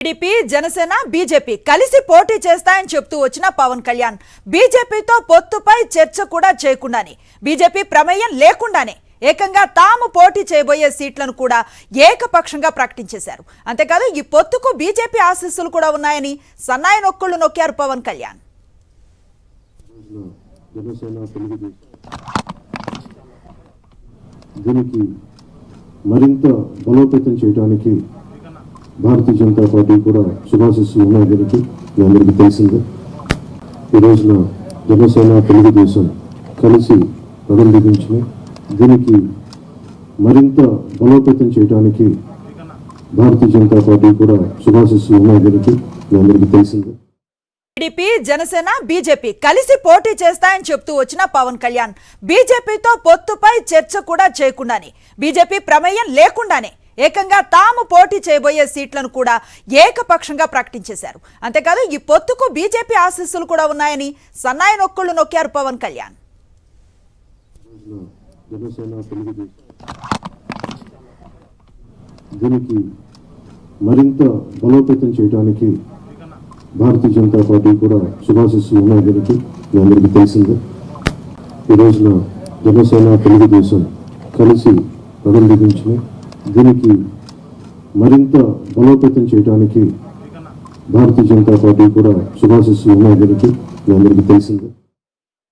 TDP Janasena BJP కలిసి పోటీ చేస్తాయని చెప్తూ వచ్చిన పవన్ కళ్యాణ్ బీజేపీతో పొత్తుపై చర్చ కూడా చేయకుండానే బీజేపీ ప్రమేయం లేకుండానే ఏకంగా తాము పోటీ చేయబోయే సీట్లను కూడా ఏకపక్షంగా ప్రకటించేశారు. అంతేకాదు ఈ పొత్తుకు బీజేపీ ఆశీస్సులు కూడా ఉన్నాయని సన్నాయి నొక్కులు నొక్కారు పవన్ కళ్యాణ్. దీనికి మరింత బలోపేతం చేయడానికి భారతీయ జనతా పార్టీ కూడా శుభాశిస్సులు ఉన్నాయి. దీనికి మీ అందరికీ తెలిసిందే. ఈ రోజున జనసేన తెలుగుదేశం కలిసి పదం దిగించినాయి. దీనికి మరింత బలోపేతం చేయడానికి భారతీయ జనతా పార్టీ కూడా శుభాశిస్సులు ఉన్నాయి. దీనికి మీ అందరికీ తెలిసిందే. టీడీపీ జనసేన బీజేపీ కలిసి పోటీ చేస్తాయని చెప్తూ వచ్చిన పవన్ కళ్యాణ్ బీజేపీతో పొత్తుపై చర్చ కూడా చేయకుండానే బీజేపీ ప్రమేయం లేకుండానే ఏకంగా తాము పోటీ చేయబోయే సీట్లను కూడా ఏకపక్షంగా ప్రకటించేశారు. అంతేకాదు ఈ పొత్తుకు బీజేపీ ఆశీస్సులు కూడా ఉన్నాయని సన్నాయి నొక్కులు నొక్కారు పవన్ కళ్యాణ్. దీనికి మరింత బలోపేతం చేయడానికి భారతీయ జనతా పార్టీ కూడా శుభాశిస్సులు ఉన్నాయి. దీనికి మీ అందరికీ తెలిసిందే. ఈ రోజున జనసేన తెలుగుదేశం కలిసి పదం దిగించినాయి. దీనికి మరింత బలోపేతం చేయడానికి భారతీయ జనతా పార్టీ కూడా శుభాశిస్సులు ఉన్నాయి. దీనికి మీ అందరికీ తెలిసిందే.